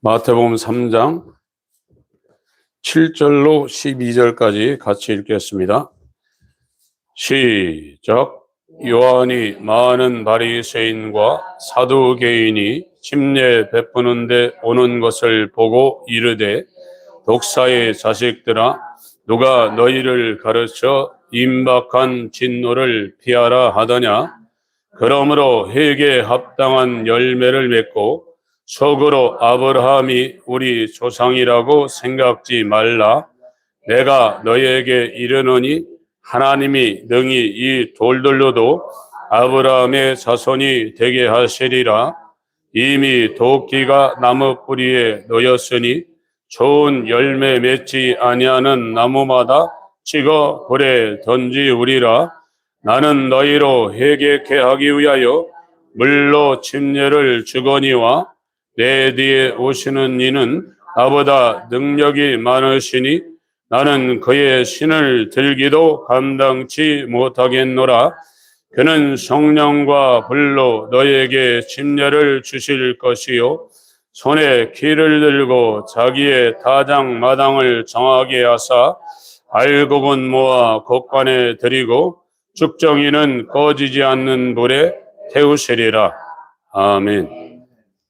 마태복음 3장 7절로 12절까지 같이 읽겠습니다. 시작. 요한이 많은 바리새인과 사두개인이 침례 베푸는데 오는 것을 보고 이르되, 독사의 자식들아, 누가 너희를 가르쳐 임박한 진노를 피하라 하더냐? 그러므로 회개에 합당한 열매를 맺고 속으로 아브라함이 우리 조상이라고 생각지 말라. 내가 너희에게 이르노니 하나님이 능히 이 돌들로도 아브라함의 자손이 되게 하시리라. 이미 도끼가 나무 뿌리에 놓였으니 좋은 열매 맺지 아니하는 나무마다 찍어 불에 던지우리라. 나는 너희로 회개케 하기 위하여 물로 침례를 주거니와 내 뒤에 오시는 이는 나보다 능력이 많으시니 나는 그의 신을 들기도 감당치 못하겠노라. 그는 성령과 불로 너희에게 침례를 주실 것이요, 손에 키를 들고 자기의 다장 마당을 정하게 하사 알곡은 모아 곡간에 들이고 죽정이는 꺼지지 않는 불에 태우시리라. 아멘.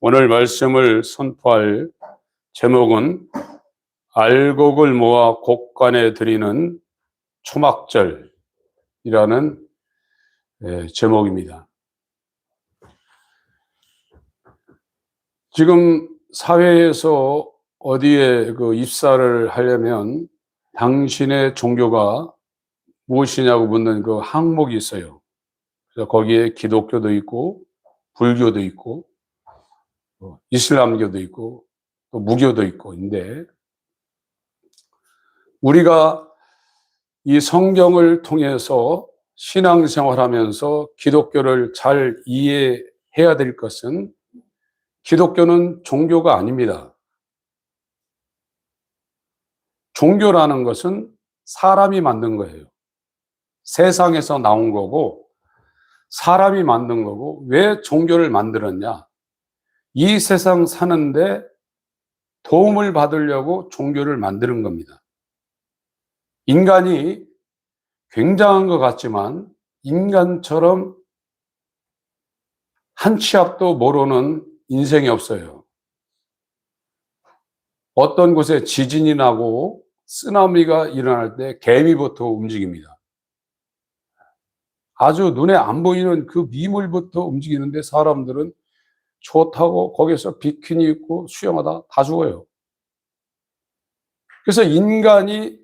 오늘 말씀을 선포할 제목은 알곡을 모아 곡간에 들이는 초막절이라는 제목입니다. 지금 사회에서 어디에 입사를 하려면 당신의 종교가 무엇이냐고 묻는 그 항목이 있어요. 그래서 거기에 기독교도 있고 불교도 있고 이슬람교도 있고 또 무교도 있고 있는데, 우리가 이 성경을 통해서 신앙생활하면서 기독교를 잘 이해해야 될 것은, 기독교는 종교가 아닙니다. 종교라는 것은 사람이 만든 거예요. 세상에서 나온 거고 사람이 만든 거고. 왜 종교를 만들었냐? 이 세상 사는데 도움을 받으려고 종교를 만드는 겁니다. 인간이 굉장한 것 같지만 인간처럼 한 치 앞도 모르는 인생이 없어요. 어떤 곳에 지진이 나고 쓰나미가 일어날 때 개미부터 움직입니다. 아주 눈에 안 보이는 그 미물부터 움직이는데 사람들은 좋다고 거기서 비키니 입고 수영하다 다 죽어요. 그래서 인간이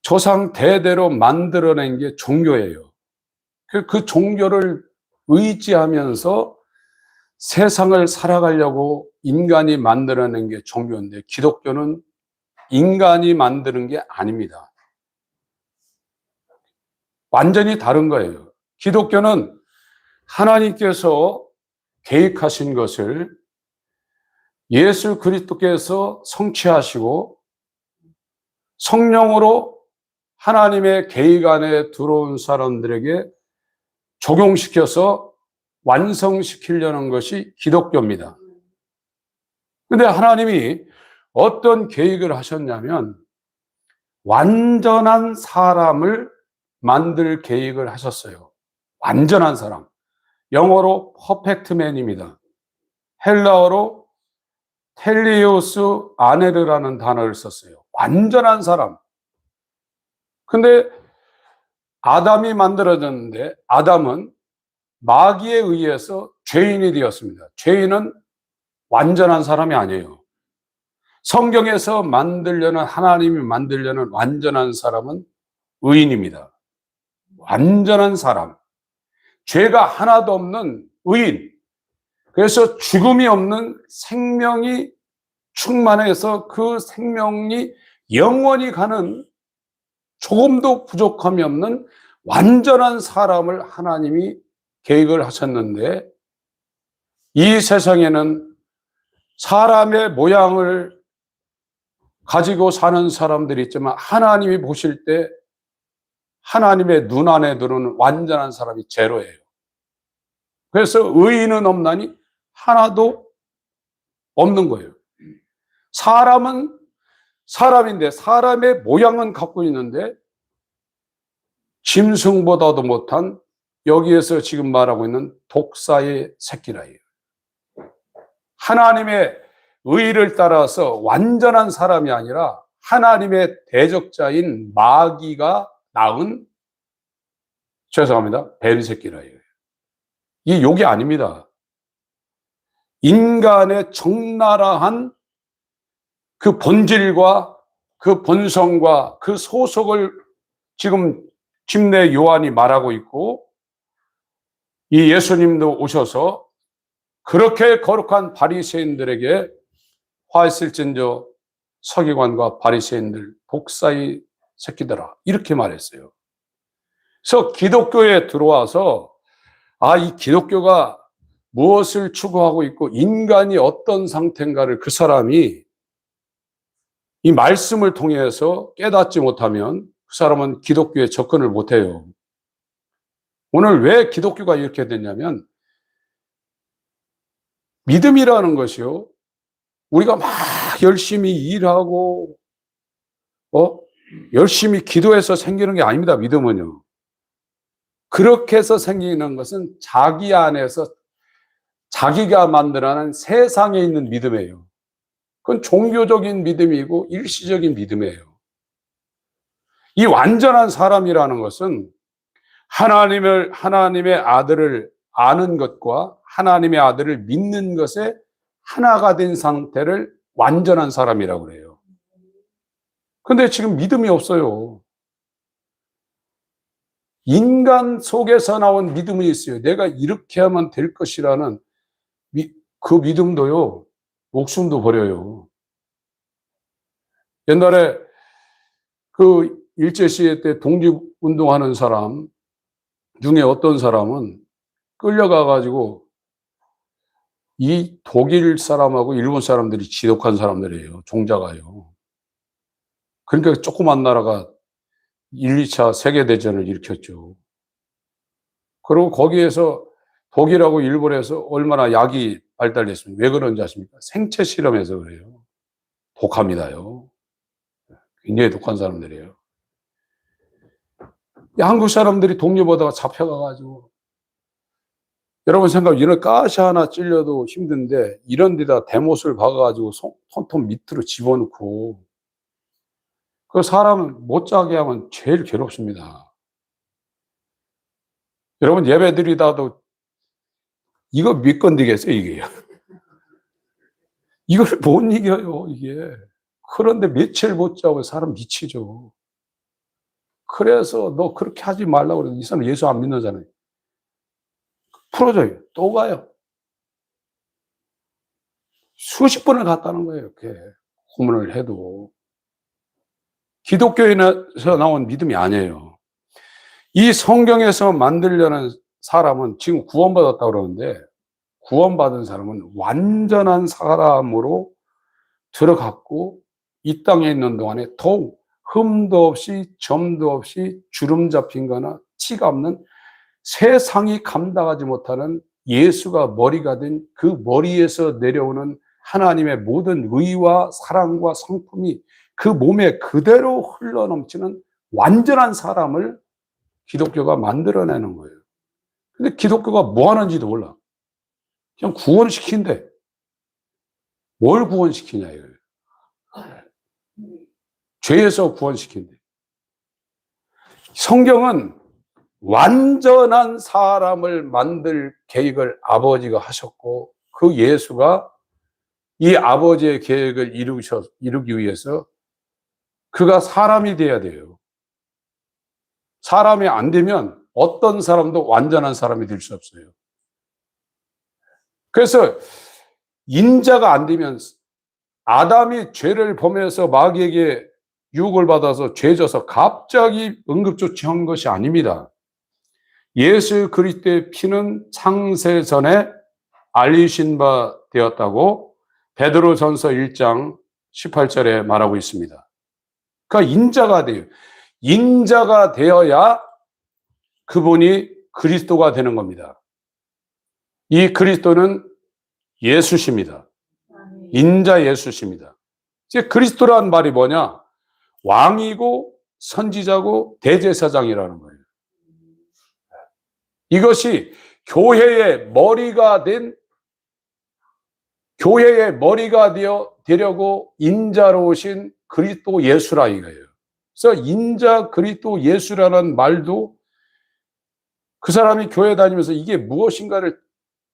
조상 대대로 만들어낸 게 종교예요. 그 종교를 의지하면서 세상을 살아가려고 인간이 만들어낸 게 종교인데, 기독교는 인간이 만드는 게 아닙니다. 완전히 다른 거예요. 기독교는 하나님께서 계획하신 것을 예수 그리스도께서 성취하시고 성령으로 하나님의 계획 안에 들어온 사람들에게 적용시켜서 완성시키려는 것이 기독교입니다. 그런데 하나님이 어떤 계획을 하셨냐면, 완전한 사람을 만들 계획을 하셨어요. 완전한 사람. 영어로 퍼펙트 맨입니다. 헬라어로 텔리오스 아네르라는 단어를 썼어요. 완전한 사람. 근데 아담이 만들어졌는데, 아담은 마귀에 의해서 죄인이 되었습니다. 죄인은 완전한 사람이 아니에요. 성경에서 만들려는, 하나님이 만들려는 완전한 사람은 의인입니다. 완전한 사람. 죄가 하나도 없는 의인. 그래서 죽음이 없는 생명이 충만해서 그 생명이 영원히 가는 조금도 부족함이 없는 완전한 사람을 하나님이 계획을 하셨는데, 이 세상에는 사람의 모양을 가지고 사는 사람들이 있지만 하나님이 보실 때 하나님의 눈 안에 들어오는 완전한 사람이 제로예요. 그래서 의인은 없나니 하나도 없는 거예요. 사람은 사람인데 사람의 모양은 갖고 있는데 짐승보다도 못한 여기에서 지금 말하고 있는 독사의 새끼라예요. 하나님의 의를 따라서 완전한 사람이 아니라 하나님의 대적자인 마귀가 낳은 죄송합니다. 뱀 새끼라예요. 이 욕이 아닙니다. 인간의 적나라한 그 본질과 그 본성과 그 소속을 지금 침례 요한이 말하고 있고, 이 예수님도 오셔서 그렇게 거룩한 바리새인들에게 화했을진저 서기관과 바리새인들 독사의 새끼들아 이렇게 말했어요. 그래서 기독교에 들어와서 이 기독교가 무엇을 추구하고 있고 인간이 어떤 상태인가를 그 사람이 이 말씀을 통해서 깨닫지 못하면 그 사람은 기독교에 접근을 못해요. 오늘 왜 기독교가 이렇게 됐냐면 믿음이라는 것이요, 우리가 막 열심히 일하고 열심히 기도해서 생기는 게 아닙니다. 믿음은요. 그렇게 해서 생기는 것은 자기 안에서 자기가 만들어낸 세상에 있는 믿음이에요. 그건 종교적인 믿음이고 일시적인 믿음이에요. 이 완전한 사람이라는 것은 하나님의 아들을 아는 것과 하나님의 아들을 믿는 것에 하나가 된 상태를 완전한 사람이라고 그래요. 근데 지금 믿음이 없어요. 인간 속에서 나온 믿음이 있어요. 내가 이렇게 하면 될 것이라는 그 믿음도요, 목숨도 버려요. 옛날에 그 일제시대 때 독립운동하는 사람 중에 어떤 사람은 끌려가가지고 이 독일 사람하고 일본 사람들이 지독한 사람들이에요. 종자가요. 그러니까 조그만 나라가 1, 2차 세계대전을 일으켰죠. 그리고 거기에서 독일하고 일본에서 얼마나 약이 발달했습니까? 왜 그런지 아십니까? 생체 실험해서 그래요. 독합니다요. 굉장히 독한 사람들이에요. 한국 사람들이 독립하다가 잡혀가가지고, 여러분 생각, 이런 가시 하나 찔려도 힘든데 이런 데다 대못을 박아가지고 손톱 밑으로 집어넣고, 그 사람을 못 자게 하면 제일 괴롭습니다. 여러분 예배 드리다도 이거 못 건드리겠어요, 이게요. 이걸 못 이겨요, 이게. 그런데 며칠 못 자고 사람 미치죠. 그래서 너 그렇게 하지 말라고 그래도 이 사람 예수 안 믿는잖아요. 풀어줘요. 또 가요. 수십 번을 갔다는 거예요, 이렇게. 고문을 해도. 기독교에서 나온 믿음이 아니에요. 이 성경에서 만들려는 사람은 지금 구원받았다고 그러는데, 구원받은 사람은 완전한 사람으로 들어갔고 이 땅에 있는 동안에 더욱 흠도 없이 점도 없이 주름 잡힌 거나 티가 없는 세상이 감당하지 못하는 예수가 머리가 된 그 머리에서 내려오는 하나님의 모든 의와 사랑과 성품이 그 몸에 그대로 흘러넘치는 완전한 사람을 기독교가 만들어내는 거예요. 근데 기독교가 뭐 하는지도 몰라. 그냥 구원시킨대. 뭘 구원시키냐 이거예요. 죄에서 구원시킨대. 성경은 완전한 사람을 만들 계획을 아버지가 하셨고, 그 예수가 이 아버지의 계획을 이루기 위해서 그가 사람이 돼야 돼요. 사람이 안 되면 어떤 사람도 완전한 사람이 될 수 없어요. 그래서 인자가 안 되면, 아담이 죄를 범해서 마귀에게 유혹을 받아서 죄져서 갑자기 응급조치한 것이 아닙니다. 예수 그리스도의 피는 창세 전에 알리신 바 되었다고 베드로전서 1장 18절에 말하고 있습니다. 그러니까 인자가 돼요. 인자가 되어야 그분이 그리스도가 되는 겁니다. 이 그리스도는 예수십니다. 인자 예수십니다. 이제 그리스도라는 말이 뭐냐? 왕이고 선지자고 대제사장이라는 거예요. 이것이 교회의 머리가 되려고 인자로 오신 그리스도 예수라 이거예요. 그래서 인자 그리스도 예수라는 말도 그 사람이 교회 다니면서 이게 무엇인가를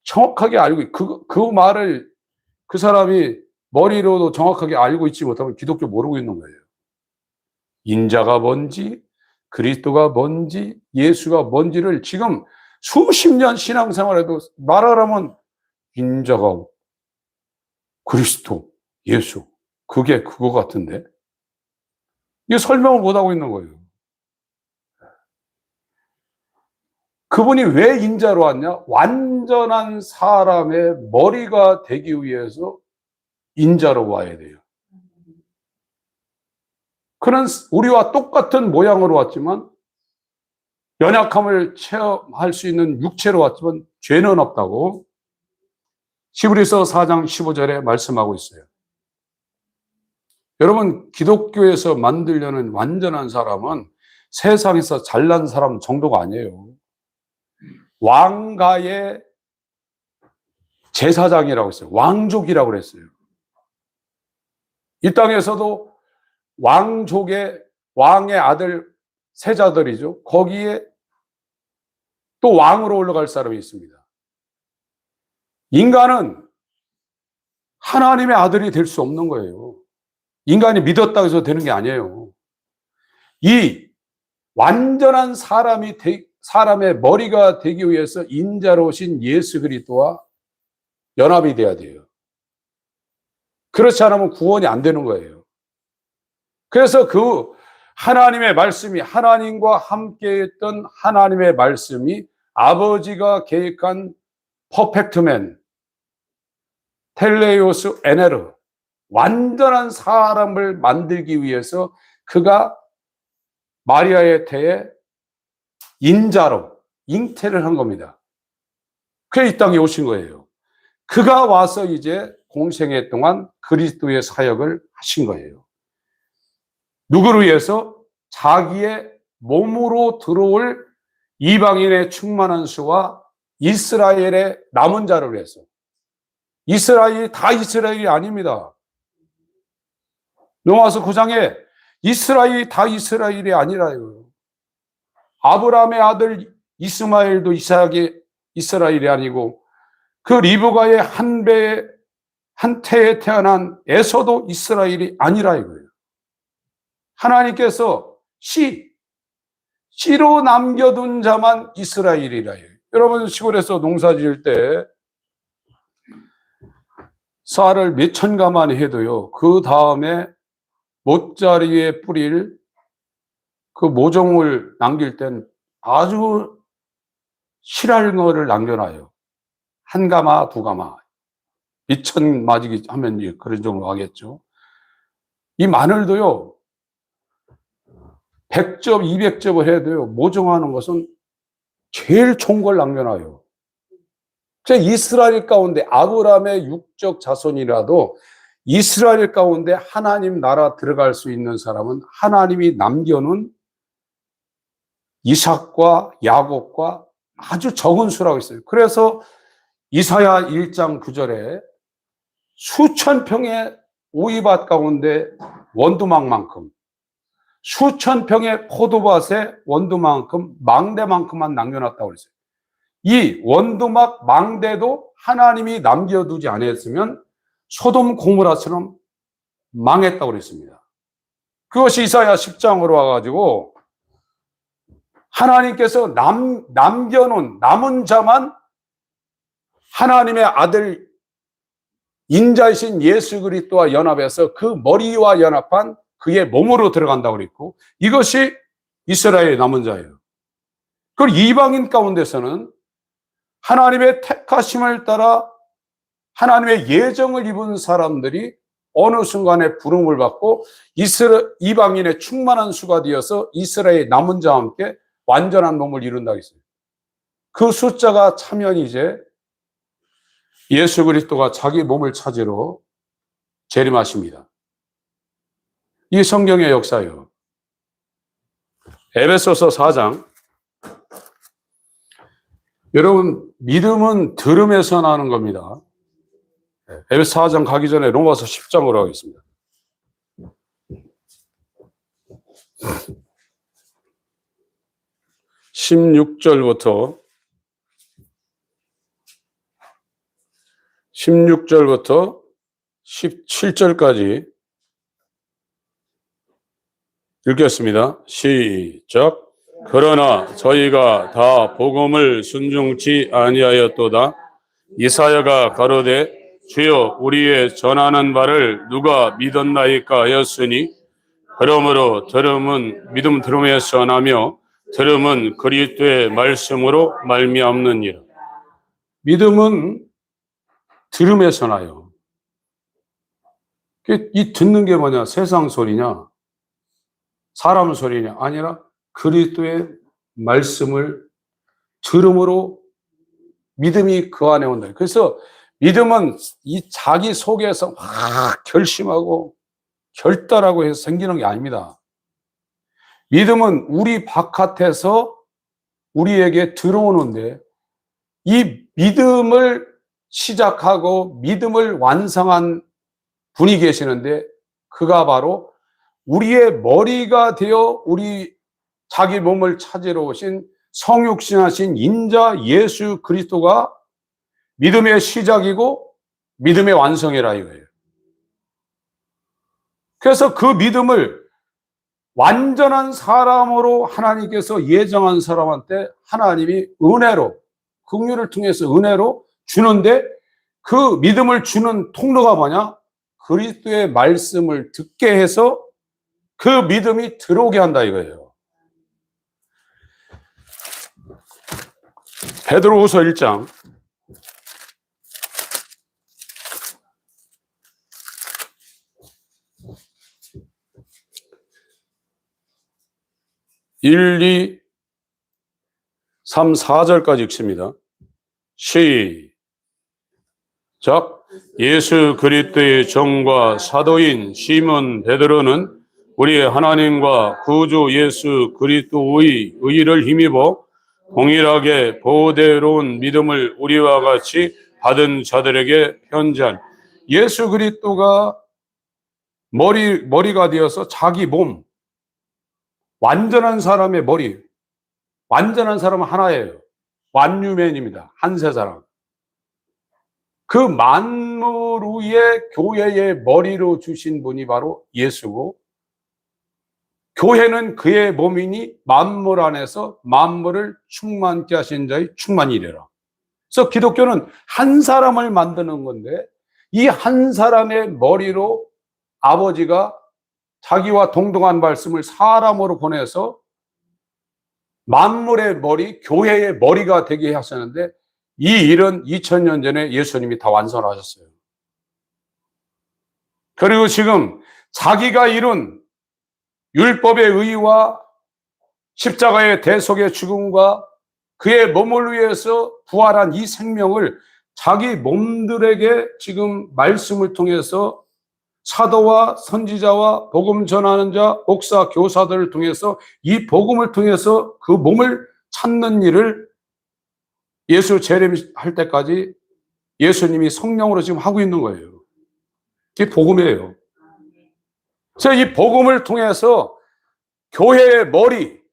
정확하게 알고, 그 말을 그 사람이 머리로도 정확하게 알고 있지 못하면 기독교 모르고 있는 거예요. 인자가 뭔지, 그리스도가 뭔지, 예수가 뭔지를 지금 수십 년 신앙생활에도 말하라면 인자가 그리스도, 예수, 그게 그거 같은데? 이게 설명을 못하고 있는 거예요. 그분이 왜 인자로 왔냐? 완전한 사람의 머리가 되기 위해서 인자로 와야 돼요. 그는 우리와 똑같은 모양으로 왔지만, 연약함을 체험할 수 있는 육체로 왔지만 죄는 없다고 히브리서 4장 15절에 말씀하고 있어요. 여러분, 기독교에서 만들려는 완전한 사람은 세상에서 잘난 사람 정도가 아니에요. 왕가의 제사장이라고 했어요. 왕족이라고 그랬어요. 이 땅에서도 왕의 아들 세자들이죠. 거기에 또 왕으로 올라갈 사람이 있습니다. 인간은 하나님의 아들이 될 수 없는 거예요. 인간이 믿었다고 해서 되는 게 아니에요. 이 완전한 사람의 머리가 되기 위해서 인자로 오신 예수 그리스도와 연합이 돼야 돼요. 그렇지 않으면 구원이 안 되는 거예요. 그래서 그 하나님의 말씀이, 하나님과 함께 했던 하나님의 말씀이 아버지가 계획한 퍼펙트맨, 텔레오스 에네르, 완전한 사람을 만들기 위해서 그가 마리아의 태에 인자로 잉태를 한 겁니다. 그래 이 땅에 오신 거예요. 그가 와서 이제 공생애 동안 그리스도의 사역을 하신 거예요. 누구를 위해서? 자기의 몸으로 들어올 이방인의 충만한 수와 이스라엘의 남은 자를 위해서. 이스라엘이 다 이스라엘이 아닙니다. 로마서 9장에 이스라엘이 다 이스라엘이 아니라요. 아브라함의 아들 이스마엘도 이삭의 이스라엘이 아니고, 그 리브가의 한 태에 태어난 에서도 이스라엘이 아니라 이거예요. 하나님께서 씨로 남겨둔 자만 이스라엘이라요. 여러분, 시골에서 농사 지을 때 쌀을 몇천 가만 해도요, 그 다음에 모짜리에 뿌릴 그 모종을 남길 땐 아주 실할 거를 남겨놔요. 한 가마, 두 가마. 몇천 맞이기 하면 그런 정도 하겠죠. 이 마늘도요, 100접, 200접을 해도요, 모종하는 것은 제일 좋은 걸 남겨놔요. 그래서 이스라엘 가운데 아브라함의 육적 자손이라도 이스라엘 가운데 하나님 나라 들어갈 수 있는 사람은 하나님이 남겨놓은 이삭과 야곱과 아주 적은 수라고 있어요. 그래서 이사야 1장 9절에 수천 평의 오이밭 가운데 원두막만큼, 수천 평의 포도밭에 원두만큼, 망대만큼만 남겨놨다고 그랬어요. 이 원두막 망대도 하나님이 남겨두지 않았으면 소돔 고모라처럼 망했다고 그랬습니다. 그것이 이사야 10장으로 와가지고 하나님께서 남겨놓은 남은 자만 하나님의 아들 인자이신 예수 그리스도와 연합해서 그 머리와 연합한 그의 몸으로 들어간다고 그랬고, 이것이 이스라엘의 남은 자예요. 그리고 이방인 가운데서는 하나님의 택하심을 따라 하나님의 예정을 입은 사람들이 어느 순간에 부름을 받고 이방인의 충만한 수가 되어서 이스라엘의 남은 자와 함께 완전한 몸을 이룬다고 했어요. 그 숫자가 차면 이제 예수 그리스도가 자기 몸을 찾으러 재림하십니다. 이 성경의 역사요. 에베소서 4장. 여러분, 믿음은 들음에서 나는 겁니다. 에베소 4장 가기 전에 로마서 10장으로 하겠습니다. 16절부터 17절까지 읽겠습니다. 시작. 그러나 저희가 다 복음을 순종치 아니하였도다. 이사야가 가로되 주여 우리의 전하는 바를 누가 믿었나이까 하였으니 그러므로 들음은 믿음 들음에서 나며 들음은 그리스도의 말씀으로 말미암느니라. 믿음은 들음에서 나요. 이 듣는 게 뭐냐? 세상 소리냐? 사람 소리냐? 아니라 그리스도의 말씀을 들음으로 믿음이 그 안에 온다. 그래서 믿음은 이 자기 속에서 막 결심하고 결단하고 해서 생기는 게 아닙니다. 믿음은 우리 바깥에서 우리에게 들어오는데 이 믿음을 시작하고 믿음을 완성한 분이 계시는데 그가 바로 우리의 머리가 되어 우리 자기 몸을 찾으러 오신 성육신하신 인자 예수 그리스도가 믿음의 시작이고 믿음의 완성이라 이거예요. 그래서 그 믿음을 완전한 사람으로 하나님께서 예정한 사람한테 하나님이 은혜로, 긍휼을 통해서 은혜로 주는데 그 믿음을 주는 통로가 뭐냐? 그리스도의 말씀을 듣게 해서 그 믿음이 들어오게 한다 이거예요. 베드로후서 1장 1, 2, 3, 4절까지 읽습니다. 시작. 예수 그리스도의 종과 사도인 시몬 베드로는 우리 하나님과 구주 예수 그리스도의 의를 힘입어 동일하게 보호대로운 믿음을 우리와 같이 받은 자들에게 편지한 예수 그리스도가 머리가 되어서 자기 몸, 완전한 사람의 머리, 완전한 사람은 하나예요. 완유맨입니다. 한세 사람. 그 만물 위에 교회의 머리로 주신 분이 바로 예수고 교회는 그의 몸이니 만물 안에서 만물을 충만케 하신 자의 충만이래라. 그래서 기독교는 한 사람을 만드는 건데 이 한 사람의 머리로 아버지가 자기와 동등한 말씀을 사람으로 보내서 만물의 머리, 교회의 머리가 되게 하셨는데 이 일은 2000년 전에 예수님이 다 완성하셨어요. 그리고 지금 자기가 이룬 율법의 의와 십자가의 대속의 죽음과 그의 몸을 위해서 부활한 이 생명을 자기 몸들에게 지금 말씀을 통해서 사도와 선지자와 복음 전하는 자, 목사, 교사들을 통해서 이 복음을 통해서 그 몸을 찾는 일을 예수 재림할 때까지 예수님이 성령으로 지금 하고 있는 거예요. 이게 복음이에요. 그래서 이 복음을 통해서 교회의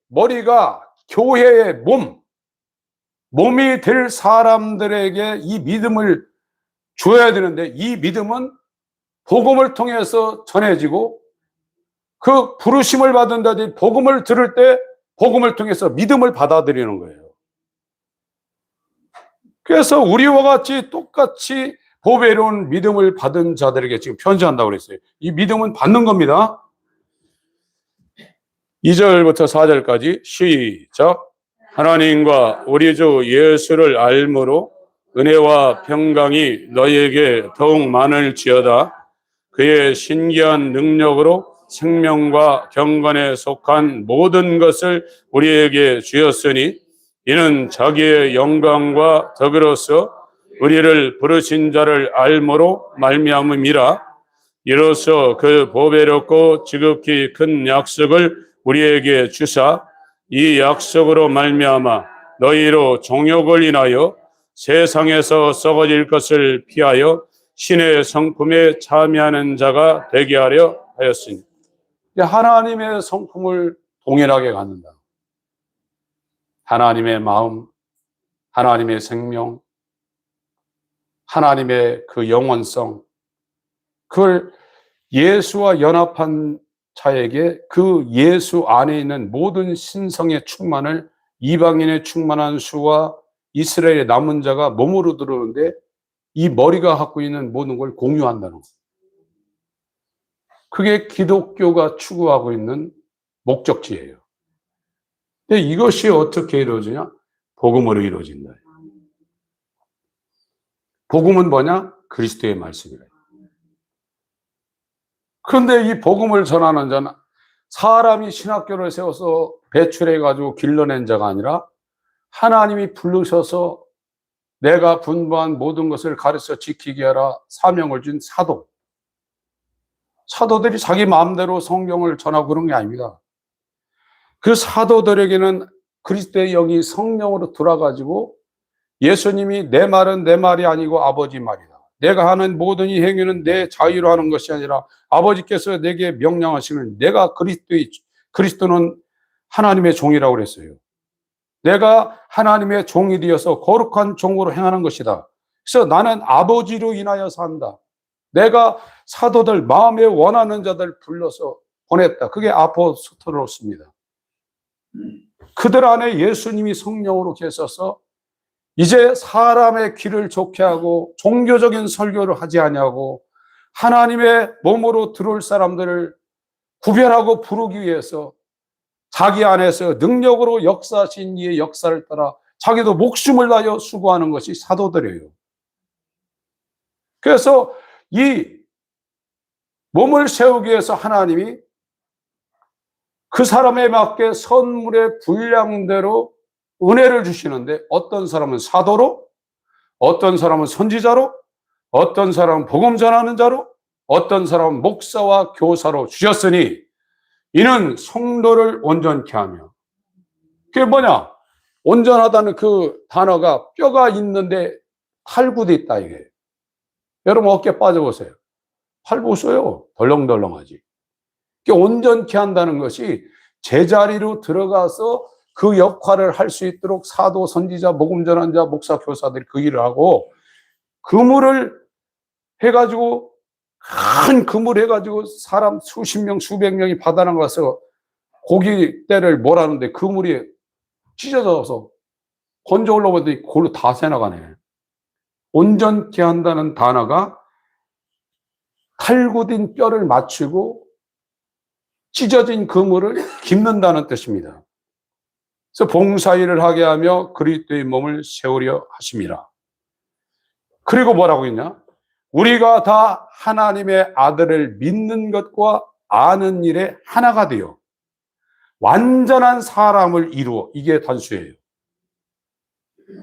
머리가 교회의 몸이 될 사람들에게 이 믿음을 줘야 되는데 이 믿음은 복음을 통해서 전해지고 그 부르심을 받은다든지 복음을 들을 때 복음을 통해서 믿음을 받아들이는 거예요. 그래서 우리와 같이 똑같이 보배로운 믿음을 받은 자들에게 지금 편지한다고 그랬어요. 이 믿음은 받는 겁니다. 2절부터 4절까지 시작. 하나님과 우리 주 예수를 알므로 은혜와 평강이 너희에게 더욱 많을지어다. 그의 신기한 능력으로 생명과 경건에 속한 모든 것을 우리에게 주었으니 이는 자기의 영광과 덕으로서 우리를 부르신 자를 알므로 말미암음이라. 이로써 그 보배롭고 지극히 큰 약속을 우리에게 주사 이 약속으로 말미암아 너희로 정욕을 인하여 세상에서 썩어질 것을 피하여 신의 성품에 참여하는 자가 되게 하려 하였으니. 하나님의 성품을 동일하게 갖는다. 하나님의 마음, 하나님의 생명, 하나님의 그 영원성, 그걸 예수와 연합한 자에게 그 예수 안에 있는 모든 신성의 충만을 이방인의 충만한 수와 이스라엘의 남은 자가 몸으로 들어오는데 이 머리가 갖고 있는 모든 걸 공유한다는 것. 그게 기독교가 추구하고 있는 목적지예요. 근데 이것이 어떻게 이루어지냐? 복음으로 이루어진다. 복음은 뭐냐? 그리스도의 말씀이라. 그런데 이 복음을 전하는 자는 사람이 신학교를 세워서 배출해가지고 길러낸 자가 아니라 하나님이 부르셔서 내가 분부한 모든 것을 가르쳐 지키게 하라 사명을 준 사도. 사도들이 자기 마음대로 성경을 전하고 그런 게 아닙니다. 그 사도들에게는 그리스도의 영이 성령으로 들어가지고 예수님이 내 말은 내 말이 아니고 아버지 말이다. 내가 하는 모든 이 행위는 내 자유로 하는 것이 아니라 아버지께서 내게 명령하시는 내가 그리스도는 하나님의 종이라고 그랬어요. 내가 하나님의 종이 되어서 거룩한 종으로 행하는 것이다. 그래서 나는 아버지로 인하여 산다. 내가 사도들 마음에 원하는 자들 불러서 보냈다. 그게 아포스톨로스입니다. 그들 안에 예수님이 성령으로 계셔서 이제 사람의 귀를 좋게 하고 종교적인 설교를 하지 아니하고 하나님의 몸으로 들어올 사람들을 구별하고 부르기 위해서 자기 안에서 능력으로 역사하신 이의 역사를 따라 자기도 목숨을 다하여 수고하는 것이 사도들이에요. 그래서 이 몸을 세우기 위해서 하나님이 그 사람에 맞게 선물의 분량대로 은혜를 주시는데 어떤 사람은 사도로, 어떤 사람은 선지자로, 어떤 사람은 복음 전하는 자로, 어떤 사람은 목사와 교사로 주셨으니 이는 성도를 온전케 하며. 그게 뭐냐? 온전하다는 그 단어가 뼈가 있는데 탈구돼 있다 이게. 여러분 어깨 빠져보세요. 팔 보세요. 덜렁덜렁하지. 온전케 한다는 것이 제자리로 들어가서 그 역할을 할 수 있도록 사도, 선지자, 복음 전하는 자, 목사, 교사들이 그 일을 하고 그물을 해가지고 큰 그물 해가지고 사람 수십 명, 수백 명이 바다 나가서 고기떼를 몰았는데 그물이 찢어져서 건져 올라오더니 그걸로 다 새나가네. 온전케 한다는 단어가 탈구된 뼈를 맞추고 찢어진 그물을 깁는다는 뜻입니다. 그래서 봉사일을 하게 하며 그리스도의 몸을 세우려 하심이라. 그리고 뭐라고 했냐? 우리가 다 하나님의 아들을 믿는 것과 아는 일에 하나가 되어 완전한 사람을 이루어, 이게 단수예요.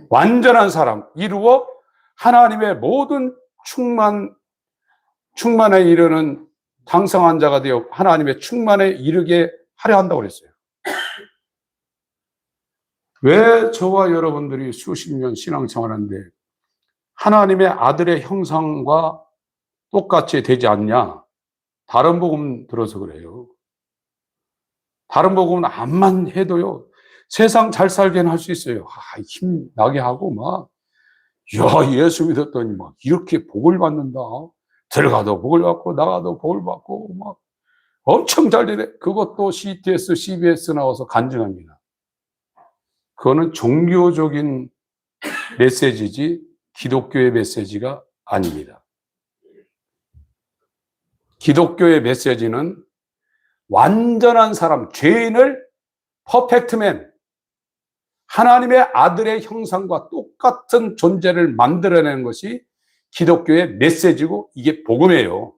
완전한 사람 이루어 하나님의 모든 충만에 이르는 당성한 자가 되어 하나님의 충만에 이르게 하려 한다고 그랬어요. 왜 저와 여러분들이 수십 년 신앙생활하는데 하나님의 아들의 형상과 똑같이 되지 않냐? 다른 복음 들어서 그래요. 다른 복음은 암만 해도요, 세상 잘 살게는 할 수 있어요. 힘나게 하고 막, 야, 예수 믿었더니 막 이렇게 복을 받는다. 들어가도 복을 받고 나가도 복을 받고 막 엄청 잘 되네. 그것도 CTS, CBS 나와서 간증합니다. 그거는 종교적인 메시지지 기독교의 메시지가 아닙니다. 기독교의 메시지는 완전한 사람, 죄인을 퍼펙트맨, 하나님의 아들의 형상과 똑같은 존재를 만들어내는 것이 기독교의 메시지고 이게 복음이에요.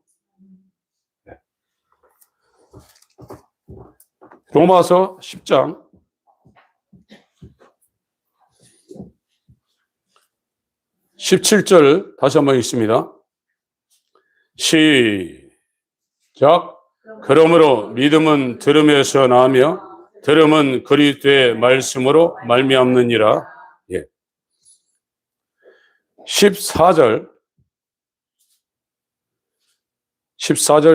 로마서 10장 17절 다시 한번 읽습니다. 시작. 시작. 그러므로 믿음은 들음에서 나며 들음은 그리스도의 말씀으로 말미암느니라. 예. 14절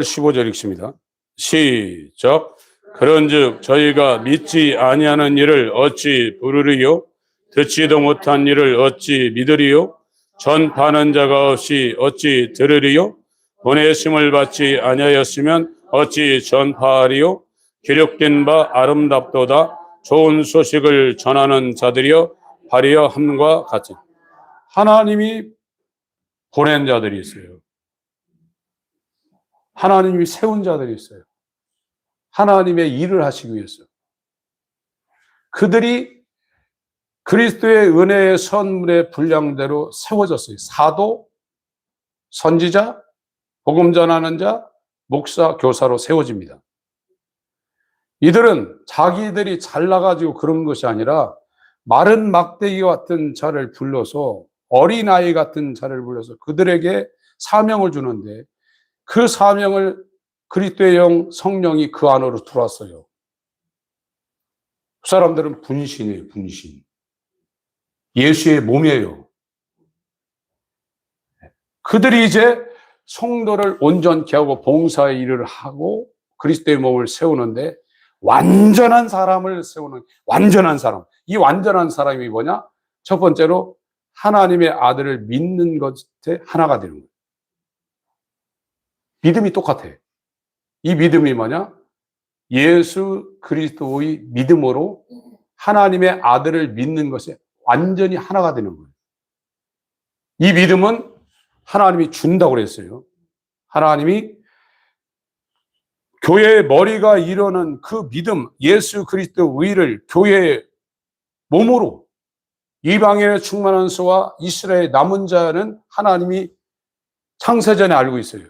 15절 읽습니다. 시작. 그런즉 저희가 믿지 아니하는 일을 어찌 부르리요? 듣지도 못한 일을 어찌 믿으리요? 전파하는 자가 없이 어찌 들으리요? 보내심을 받지 아니하였으면 어찌 전파하리요? 기록된 바 아름답도다 좋은 소식을 전하는 자들이여 발휘어 함과 같이. 하나님이 보낸 자들이 있어요. 하나님이 세운 자들이 있어요. 하나님의 일을 하시기 위해서. 그들이 그리스도의 은혜의 선물의 분량대로 세워졌어요. 사도, 선지자, 복음 전하는 자, 목사, 교사로 세워집니다. 이들은 자기들이 잘나가지고 그런 것이 아니라 마른 막대기 같은 자를 불러서 어린아이 같은 자를 불러서 그들에게 사명을 주는데 그 사명을 그리스도의 영 성령이 그 안으로 들어왔어요. 그 사람들은 분신이에요, 분신. 예수의 몸이에요. 그들이 이제 성도를 온전케 하고 봉사의 일을 하고 그리스도의 몸을 세우는데 완전한 사람을 세우는 완전한 사람. 이 완전한 사람이 뭐냐? 첫 번째로 하나님의 아들을 믿는 것에 하나가 되는 거예요. 믿음이 똑같아. 이 믿음이 뭐냐? 예수 그리스도의 믿음으로 하나님의 아들을 믿는 것에 완전히 하나가 되는 거예요. 이 믿음은 하나님이 준다고 그랬어요. 하나님이 교회의 머리가 이루는 그 믿음, 예수 그리스도 의를 교회의 몸으로 이방인의 충만한 수와 이스라엘의 남은 자는 하나님이 창세전에 알고 있어요.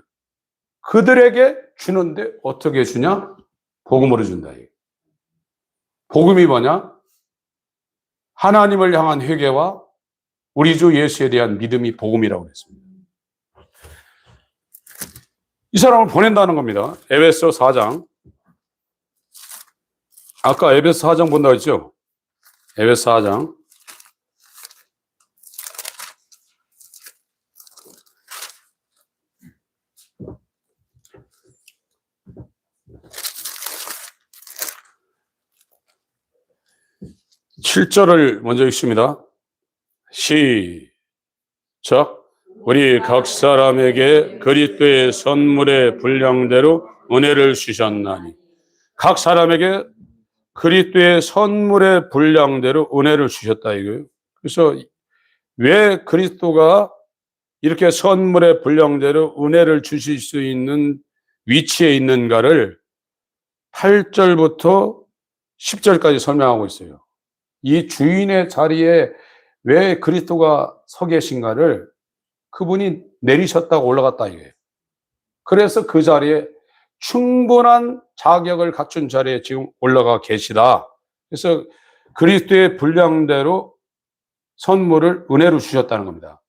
그들에게 주는데 어떻게 주냐? 복음으로 준다. 복음이 뭐냐? 하나님을 향한 회개와 우리 주 예수에 대한 믿음이 복음이라고 했습니다. 이 사람을 보낸다는 겁니다. 에베소 4장. 아까 에베소 4장 본다고 했죠? 에베소 4장. (7절을) 먼저 읽습니다. 시작. 우리 각 사람에게 그리스도의 선물의 분량대로 은혜를 주셨나니. 각 사람에게 그리스도의 선물의 분량대로 은혜를 주셨다 이거예요. 그래서 왜 그리스도가 이렇게 선물의 분량대로 은혜를 주실 수 있는 위치에 있는가를 8절부터 10절까지 설명하고 있어요. 이 주인의 자리에 왜 그리스도가 서 계신가를 그분이 내리셨다고 올라갔다 이거예요. 그래서 그 자리에 충분한 자격을 갖춘 자리에 지금 올라가 계시다. 그래서 그리스도의 분량대로 선물을 은혜로 주셨다는 겁니다.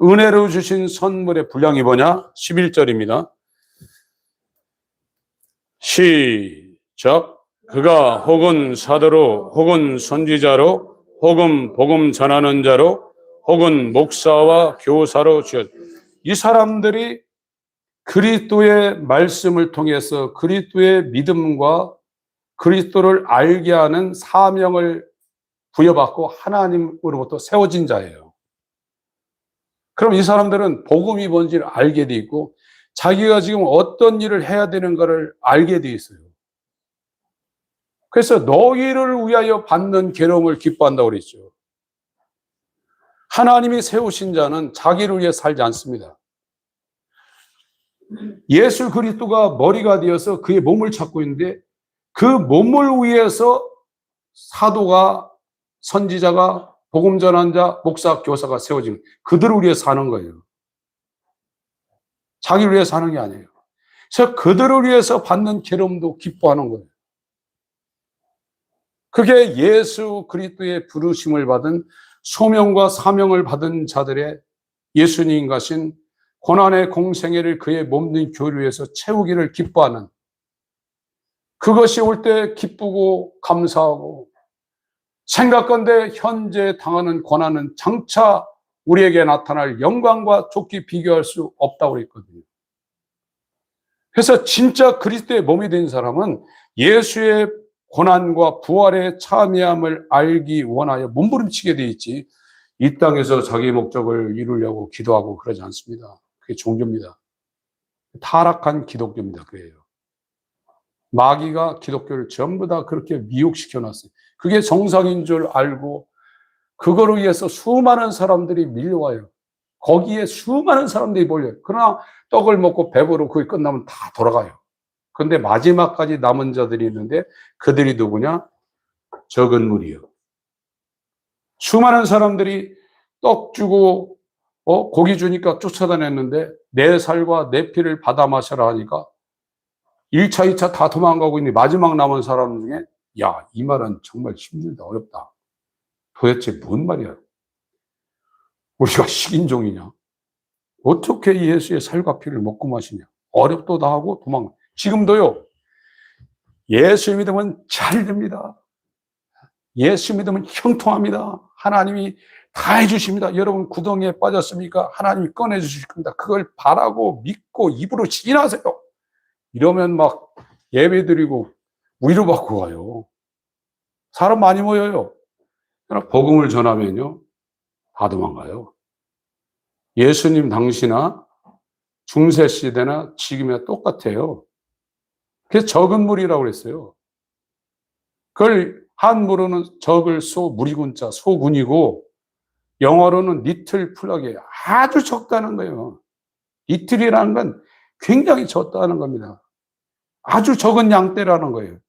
은혜로 주신 선물의 분량이 뭐냐? 11절입니다. 시작. 그가 혹은 사도로 혹은 선지자로 혹은 복음 전하는 자로 혹은 목사와 교사로 주셨. 이 사람들이 그리스도의 말씀을 통해서 그리스도의 믿음과 그리스도를 알게 하는 사명을 부여받고 하나님으로부터 세워진 자예요. 그럼 이 사람들은 복음이 뭔지를 알게 돼 있고 자기가 지금 어떤 일을 해야 되는가를 알게 돼 있어요. 그래서 너희를 위하여 받는 괴로움을 기뻐한다고 그랬죠. 하나님이 세우신 자는 자기를 위해 살지 않습니다. 예수 그리스도가 머리가 되어서 그의 몸을 찾고 있는데 그 몸을 위해서 사도가, 선지자가, 복음 전한 자, 목사, 교사가 세워지면 그들을 위해 사는 거예요. 자기를 위해 사는 게 아니에요. 그래서 그들을 위해서 받는 괴로움도 기뻐하는 거예요. 그게 예수 그리스도의 부르심을 받은 소명과 사명을 받은 자들의 예수님 가신 고난의 공생애를 그의 몸된 교류에서 채우기를 기뻐하는, 그것이 올 때 기쁘고 감사하고, 생각건대 현재 당하는 고난은 장차 우리에게 나타날 영광과 좋게 비교할 수 없다고 그랬거든요. 그래서 진짜 그리스도의 몸이 된 사람은 예수의 고난과 부활의 참여함을 알기 원하여 몸부림치게 돼 있지, 이 땅에서 자기 목적을 이루려고 기도하고 그러지 않습니다. 그게 종교입니다. 타락한 기독교입니다. 그래요. 마귀가 기독교를 전부 다 그렇게 미혹시켜 놨어요. 그게 정상인 줄 알고 그거로 인해서 수많은 사람들이 밀려와요. 거기에 수많은 사람들이 몰려요. 그러나 떡을 먹고 배부르고 그게 끝나면 다 돌아가요. 그런데 마지막까지 남은 자들이 있는데 그들이 누구냐? 적은 무리요. 수많은 사람들이 떡 주고 고기 주니까 쫓아다녔는데 내 살과 내 피를 받아 마셔라 하니까 1차, 2차 다 도망가고 있는데 마지막 남은 사람 중에 야, 이 말은 정말 힘들다, 어렵다. 도대체 뭔 말이야? 우리가 식인종이냐? 어떻게 예수의 살과 피를 먹고 마시냐? 어렵도다 하고 도망가. 지금도요. 예수 믿으면 잘 됩니다. 예수 믿으면 형통합니다. 하나님이 다 해주십니다. 여러분 구덩이에 빠졌습니까? 하나님이 꺼내주실 겁니다. 그걸 바라고 믿고 입으로 시인하세요. 이러면 막 예배 드리고 위로받고 가요. 사람 많이 모여요. 그러나 복음을 전하면요, 다 도망가요. 예수님 당시나 중세 시대나 지금이나 똑같아요. 그래서 적은 무리라고 그랬어요. 그걸 한문으로는 적을 소, 무리군자, 소군이고, 영어로는 리틀 플러그예요. 아주 적다는 거예요. 리틀이라는 건 굉장히 적다는 겁니다. 아주 적은 양떼라는 거예요.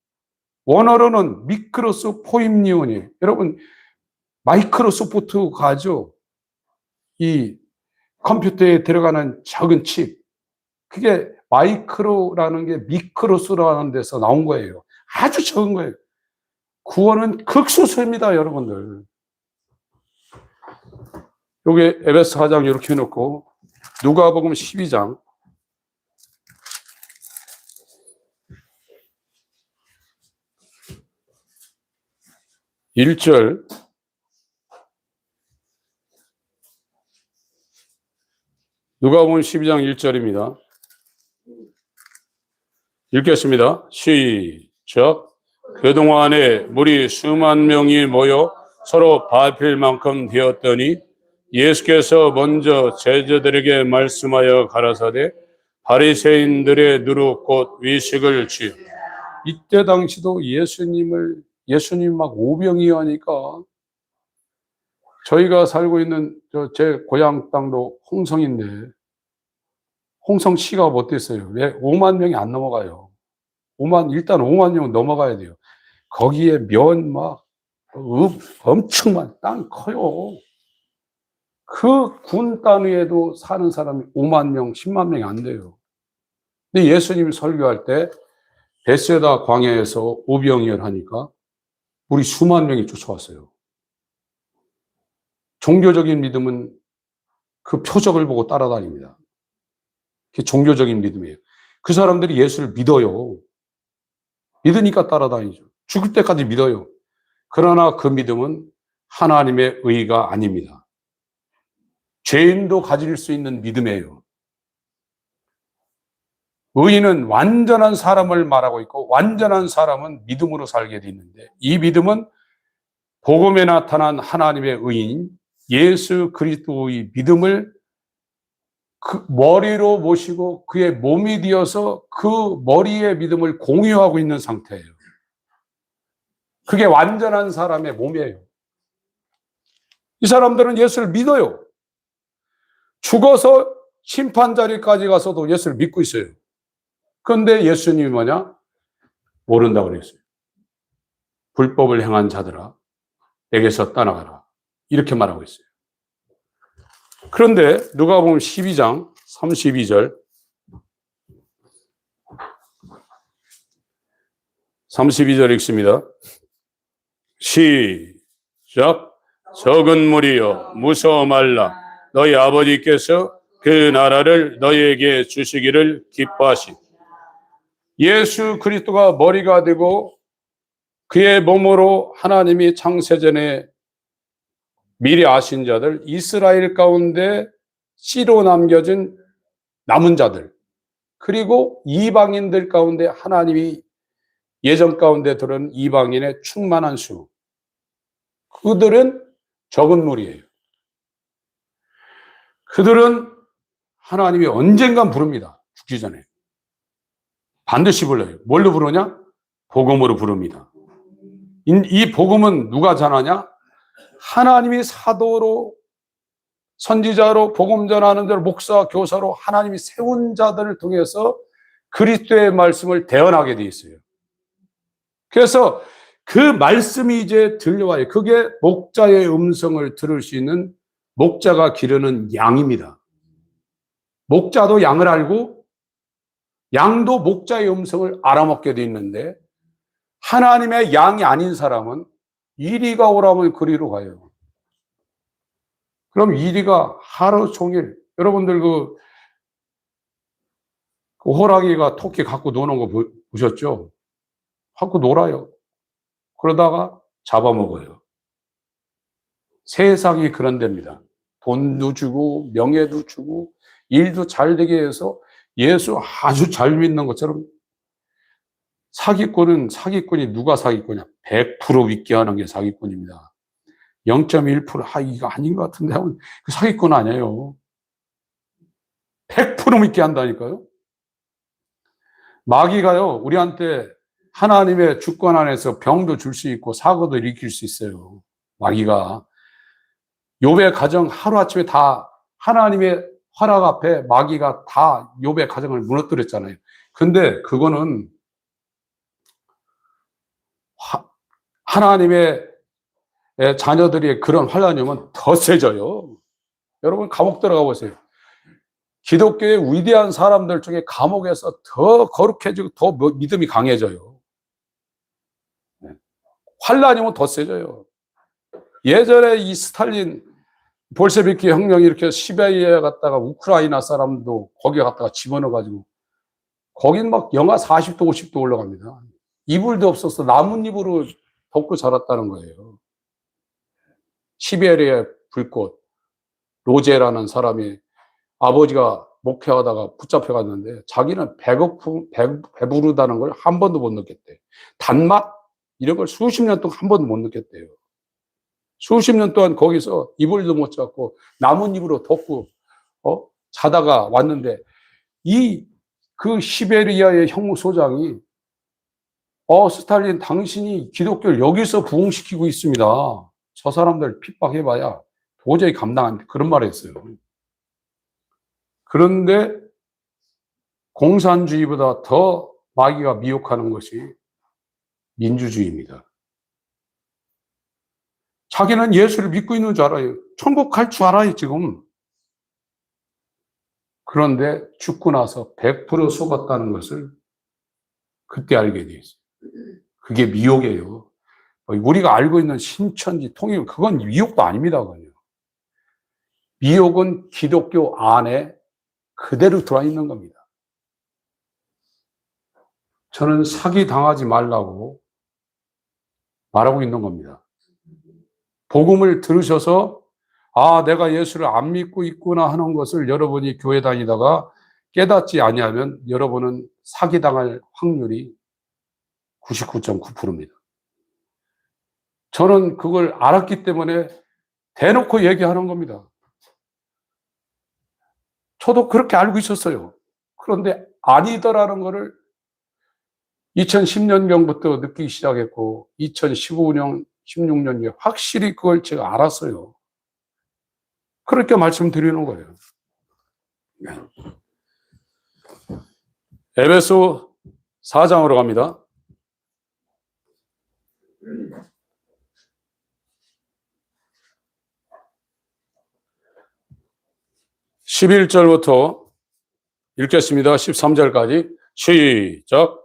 원어로는 미크로스 포임니온이에요. 여러분, 마이크로소프트가 하죠. 이 컴퓨터에 들어가는 작은 칩. 그게 마이크로라는 게 미크로스라는 데서 나온 거예요. 아주 적은 거예요. 구원은 극소수입니다, 여러분들. 여기 에베소 4장 이렇게 해놓고 누가복음 12장 1절 누가복음 12장 1절입니다. 읽겠습니다. 시작. 그동안에 무리 수만 명이 모여 서로 밟힐 만큼 되었더니 예수께서 먼저 제자들에게 말씀하여 가라사대 바리새인들의 누룩 곧 위식을 취. 이때 당시도 예수님 막 오병이어 하니까, 저희가 살고 있는 제 고향 땅도 홍성인데 홍성시가 어땠어요? 왜 5만 명이 안 넘어가요? 일단 5만 명은 넘어가야 돼요. 거기에 면 막 엄청 땅이 커요. 그 군 단위에도 사는 사람이 5만 명, 10만 명이 안 돼요. 근데 예수님이 설교할 때 베세다 광야에서 오병이어를 하니까 우리 수만 명이 쫓아왔어요. 종교적인 믿음은 그 표적을 보고 따라다닙니다. 그게 종교적인 믿음이에요. 그 사람들이 예수를 믿어요. 믿으니까 따라다니죠. 죽을 때까지 믿어요. 그러나 그 믿음은 하나님의 의가 아닙니다. 죄인도 가질 수 있는 믿음이에요. 의인은 완전한 사람을 말하고 있고, 완전한 사람은 믿음으로 살게 돼 있는데, 이 믿음은 복음에 나타난 하나님의 의인 예수 그리스도의 믿음을 그 머리로 모시고 그의 몸이 되어서 그 머리의 믿음을 공유하고 있는 상태예요. 그게 완전한 사람의 몸이에요. 이 사람들은 예수를 믿어요. 죽어서 심판 자리까지 가서도 예수를 믿고 있어요. 그런데 예수님이 뭐냐? 모른다고 그랬어요. 불법을 행한 자들아, 내게서 떠나가라. 이렇게 말하고 있어요. 그런데 누가복음 12장 32절 32절 읽습니다. 시작. 적은 무리여 무서워 말라. 너희 아버지께서 그 나라를 너희에게 주시기를 기뻐하시. 예수 그리스도가 머리가 되고 그의 몸으로 하나님이 창세전에 미리 아신 자들, 이스라엘 가운데 씨로 남겨진 남은 자들, 그리고 이방인들 가운데 하나님이 예정 가운데 들은 이방인의 충만한 수, 그들은 적은 무리예요. 그들은 하나님이 언젠간 부릅니다. 죽기 전에. 반드시 불러요. 뭘로 부르냐? 복음으로 부릅니다. 이 복음은 누가 전하냐? 하나님이 사도로, 선지자로, 복음 전하는 자로, 목사, 교사로 하나님이 세운 자들을 통해서 그리스도의 말씀을 대언하게 돼 있어요. 그래서 그 말씀이 이제 들려와요. 그게 목자의 음성을 들을 수 있는, 목자가 기르는 양입니다. 목자도 양을 알고 양도 목자의 음성을 알아먹게 돼 있는데, 하나님의 양이 아닌 사람은 이리가 오라면 그리로 가요. 그럼 이리가 하루 종일, 여러분들 그 호랑이가 토끼 갖고 노는 거 보셨죠? 갖고 놀아요. 그러다가 잡아먹어요. 세상이 그런 데입니다. 돈도 주고 명예도 주고 일도 잘 되게 해서 예수 아주 잘 믿는 것처럼, 사기꾼이 누가 사기꾼이냐? 100% 믿게 하는 게 사기꾼입니다. 0.1% 이거 아닌 것 같은데 하면 그 사기꾼 아니에요. 100% 믿게 한다니까요. 마귀가요, 우리한테 하나님의 주권 안에서 병도 줄 수 있고 사고도 일으킬 수 있어요. 마귀가. 욥의 가정 하루아침에 다 하나님의 허락 앞에 마귀가 다 욥의 가정을 무너뜨렸잖아요. 근데 그거는 하나님의 자녀들이 그런 환난이 오면 더 세져요. 여러분 감옥 들어가 보세요. 기독교의 위대한 사람들 중에 감옥에서 더 거룩해지고 더 믿음이 강해져요. 환난이 오면 더 세져요. 예전에 이 스탈린 볼셰비키 혁명이 이렇게 시베리아에 갔다가 우크라이나 사람도 거기에 갔다가 집어넣어가지고 거긴 막 영하 40도 50도 올라갑니다. 이불도 없어서 나뭇잎으로 덮고 자랐다는 거예요. 시베리아 불꽃, 로제라는 사람이 아버지가 목회하다가 붙잡혀 갔는데 자기는 배부르다는 걸 한 번도 못 느꼈대. 단맛 이런 걸 수십 년 동안 한 번도 못 느꼈대요. 수십 년 동안 거기서 이불도 못 잡고 나뭇잎으로 덮고 자다가 왔는데, 그 시베리아의 형무소장이 스탈린 당신이 기독교를 여기서 부흥시키고 있습니다. 저 사람들 핍박해봐야 도저히 감당 안 돼. 그런 말을 했어요. 그런데 공산주의보다 더 마귀가 미혹하는 것이 민주주의입니다. 자기는 예수를 믿고 있는 줄 알아요. 천국 갈 줄 알아요, 지금. 그런데 죽고 나서 100% 속았다는 것을 그때 알게 돼 있어요. 그게 미혹이에요. 우리가 알고 있는 신천지, 통일, 그건 미혹도 아닙니다, 그건요. 미혹은 기독교 안에 그대로 들어와 있는 겁니다. 저는 사기 당하지 말라고 말하고 있는 겁니다. 복음을 들으셔서 내가 예수를 안 믿고 있구나 하는 것을 여러분이 교회 다니다가 깨닫지 아니하면 여러분은 사기당할 확률이 99.9%입니다. 저는 그걸 알았기 때문에 대놓고 얘기하는 겁니다. 저도 그렇게 알고 있었어요. 그런데 아니더라는 것을 2010년경부터 느끼기 시작했고 2015년, 16년에 확실히 그걸 제가 알았어요. 그렇게 말씀드리는 거예요. 에베소 4장으로 갑니다. 11절부터 읽겠습니다. 13절까지 시작.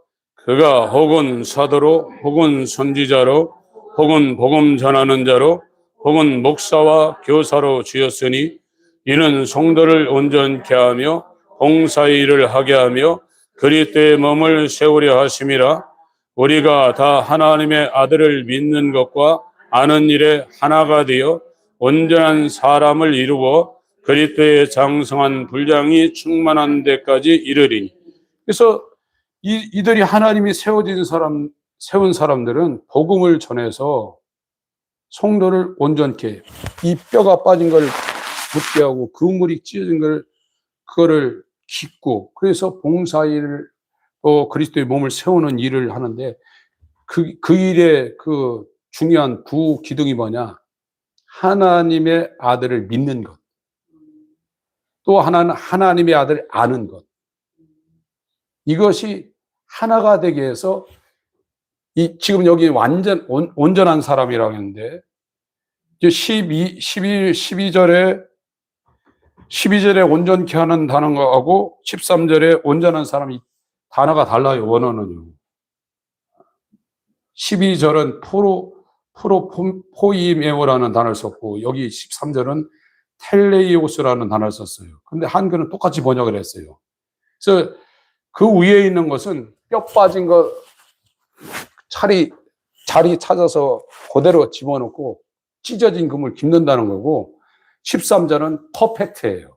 그가 혹은 사도로 혹은 선지자로 혹은 복음 전하는 자로 혹은 목사와 교사로 주었으니 이는 성도를 온전케 하며 봉사일을 하게 하며 그리스도의 몸을 세우려 하심이라. 우리가 다 하나님의 아들을 믿는 것과 아는 일에 하나가 되어 온전한 사람을 이루어 그리스도의 장성한 분량이 충만한 데까지 이르리니. 그래서 이들이 하나님이 세운 사람들은 복음을 전해서 성도를 온전케, 이 뼈가 빠진 걸 붙게 하고 그물이 찢어진 걸 그거를 깃고, 그래서 봉사일을 또 그리스도의 몸을 세우는 일을 하는데, 그 일의 그 중요한 두 기둥이 뭐냐? 하나님의 아들을 믿는 것, 또 하나는 하나님의 아들을 아는 것. 이것이 하나가 되게 해서, 지금 여기 온전한 사람이라고 했는데, 이제 12절에 온전케 하는 단어하고 13절에 온전한 사람이 단어가 달라요, 원어는요. 12절은 포이메오라는 단어를 썼고, 여기 13절은 텔레이오스라는 단어를 썼어요. 근데 한글은 똑같이 번역을 했어요. 그래서 그 위에 있는 것은 뼈 빠진 거 자리 찾아서 그대로 집어넣고 찢어진 금을 깁는다는 거고, 13절은 퍼펙트예요.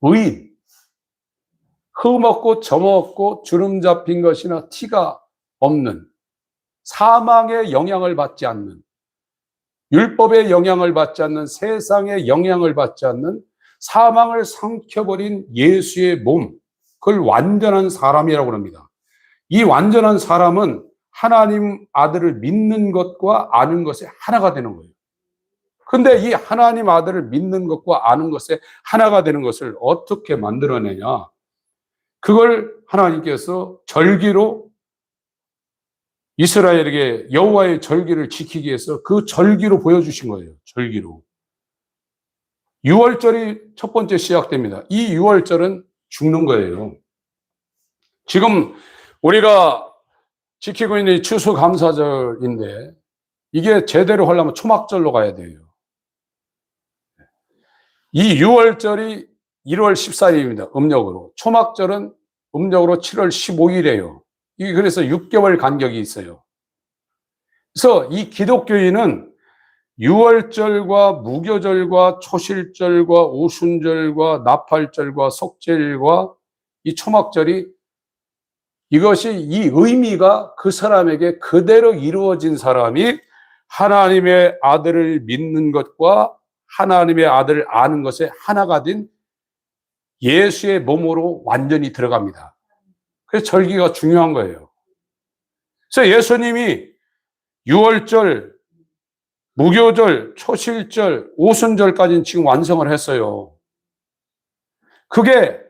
의인. 흠없고 점없고 주름 잡힌 것이나 티가 없는, 사망의 영향을 받지 않는, 율법의 영향을 받지 않는, 세상의 영향을 받지 않는, 사망을 삼켜버린 예수의 몸, 그걸 완전한 사람이라고 합니다. 이 완전한 사람은 하나님 아들을 믿는 것과 아는 것에 하나가 되는 거예요. 근데 이 하나님 아들을 믿는 것과 아는 것에 하나가 되는 것을 어떻게 만들어내냐? 그걸 하나님께서 절기로 이스라엘에게 여호와의 절기를 지키기 위해서 그 절기로 보여주신 거예요. 절기로. 유월절이 첫 번째 시작됩니다. 이 유월절은 죽는 거예요. 지금 우리가 지키고 있는 추수감사절인데, 이게 제대로 하려면 초막절로 가야 돼요. 이 유월절이 1월 14일입니다. 음력으로. 초막절은 음력으로 7월 15일이에요. 이게 그래서 6개월 간격이 있어요. 그래서 이 기독교인은 유월절과 무교절과 초실절과 오순절과 나팔절과 속죄일과 이 초막절이, 이것이 이 의미가 그 사람에게 그대로 이루어진 사람이 하나님의 아들을 믿는 것과 하나님의 아들을 아는 것에 하나가 된 예수의 몸으로 완전히 들어갑니다. 그래서 절기가 중요한 거예요. 그래서 예수님이 유월절, 무교절, 초실절, 오순절까지는 지금 완성을 했어요. 그게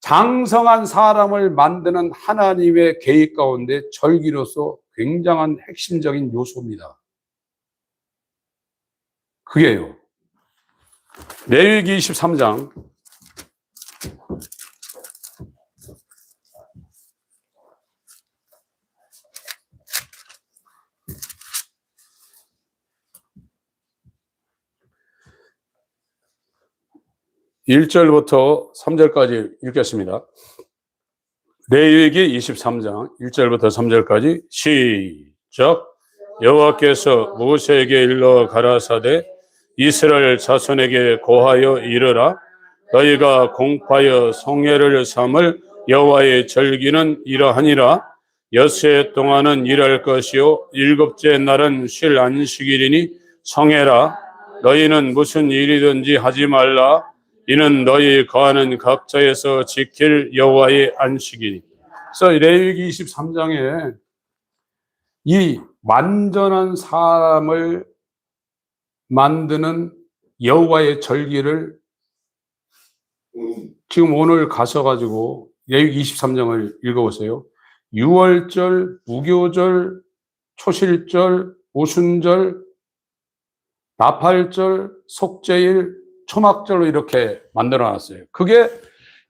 장성한 사람을 만드는 하나님의 계획 가운데 절기로서 굉장한 핵심적인 요소입니다. 그게요. 레위기 23장 1절부터 3절까지 읽겠습니다. 레위기 23장 1절부터 3절까지 시작. 여호와께서 모세에게 일러 가라사대 이스라엘 자손에게 고하여 이르라. 너희가 공파여 성회를 삼을 여호와의 절기는 이러하니라. 엿새 동안은 일할 것이요 일곱째 날은 쉴 안식일이니 성회라. 너희는 무슨 일이든지 하지 말라. 이는 너희 거하는 각처에서 지킬 여호와의 안식이니. 그래서 레위기 23장에 이 완전한 사람을 만드는 여호와의 절기를, 지금 오늘 가셔가지고 레위기 23장을 읽어보세요. 유월절, 무교절, 초실절, 오순절, 나팔절, 속죄일, 초막절로 이렇게 만들어놨어요. 그게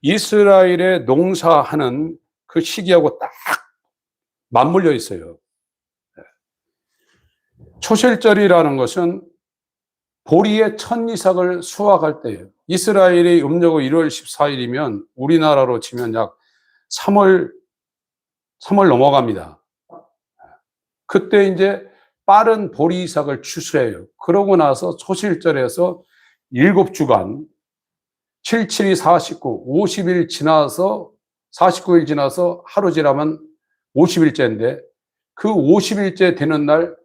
이스라엘의 농사하는 그 시기하고 딱 맞물려 있어요. 초실절이라는 것은 보리의 첫 이삭을 수확할 때예요. 이스라엘의 음력으로 1월 14일이면 우리나라로 치면 약 3월 넘어갑니다. 그때 이제 빠른 보리 이삭을 추수해요. 그러고 나서 초실절에서 7주간 7, 7이 49, 50일 지나서 49일 지나서 하루 지나면 50일째인데 그 50일째 되는 날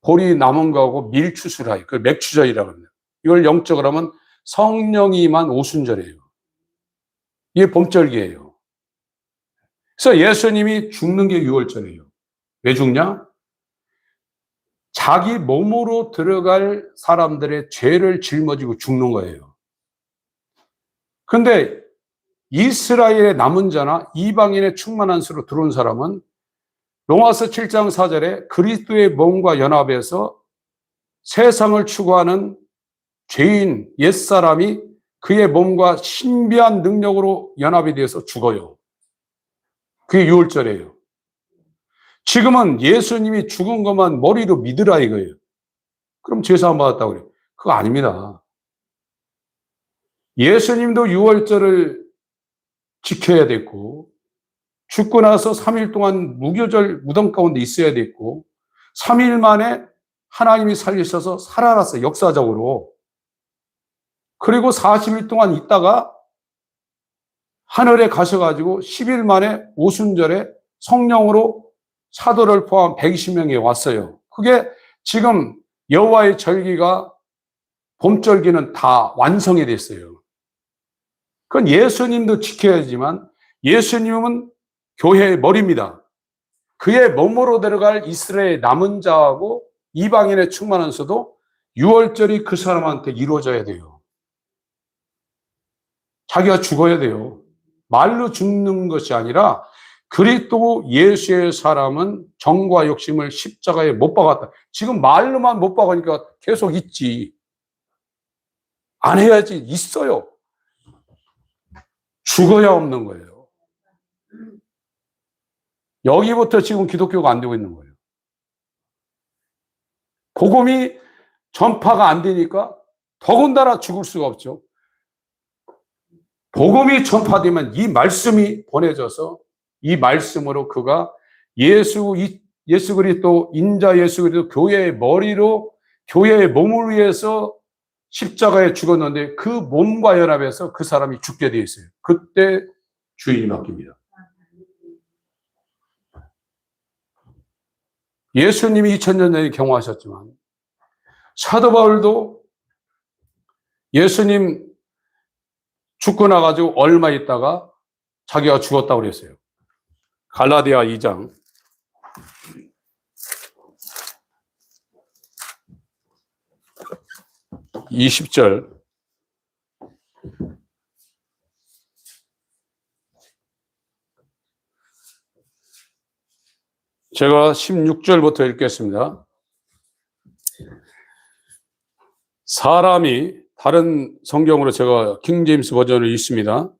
보리 남은 거하고 밀추수를 해요. 그 맥추절이라고 합니다. 이걸 영적으로 하면 성령이 임한 오순절이에요. 이게 봄절기예요. 그래서 예수님이 죽는 게 6월절이에요. 왜 죽냐? 자기 몸으로 들어갈 사람들의 죄를 짊어지고 죽는 거예요. 그런데 이스라엘의 남은 자나 이방인의 충만한 수로 들어온 사람은 로마서 7장 4절에 그리스도의 몸과 연합해서 세상을 추구하는 죄인 옛사람이 그의 몸과 신비한 능력으로 연합이 되어서 죽어요. 그게 6월절이에요. 지금은 예수님이 죽은 것만 머리로 믿으라 이거예요. 그럼 제사 안 받았다고 그래요. 그거 아닙니다. 예수님도 6월절을 지켜야 됐고 죽고 나서 3일 동안 무교절 무덤 가운데 있어야 됐고 3일 만에 하나님이 살리셔서 살아났어요. 역사적으로. 그리고 40일 동안 있다가 하늘에 가셔가지고 10일 만에 오순절에 성령으로 사도를 포함 120명이 왔어요. 그게 지금 여호와의 절기가 봄절기는 다 완성이 됐어요. 그건 예수님도 지켜야지만 예수님은 교회의 머리입니다. 그의 몸으로 들어갈 이스라엘 남은 자하고 이방인의 충만한 수도 6월절이 그 사람한테 이루어져야 돼요. 자기가 죽어야 돼요. 말로 죽는 것이 아니라 그리스도 예수의 사람은 정과 욕심을 십자가에 못 박았다. 지금 말로만 못 박으니까 계속 있지. 안 해야지. 있어요. 죽어야 없는 거예요. 여기부터 지금 기독교가 안 되고 있는 거예요. 복음이 전파가 안 되니까 더군다나 죽을 수가 없죠. 복음이 전파되면 이 말씀이 보내져서 이 말씀으로 그가 예수 그리스도 인자 예수 그리스도 교회의 머리로 교회의 몸을 위해서 십자가에 죽었는데 그 몸과 연합해서 그 사람이 죽게 되어 있어요. 그때 주인이 바뀝니다. 예수님이 2000년 전에 경험하셨지만 사도 바울도 예수님 죽고 나가지고 얼마 있다가 자기가 죽었다고 그랬어요. 갈라디아 2장 20절 제가 16절부터 읽겠습니다. 사람이 다른 성경으로 제가 킹제임스 버전을 읽습니다.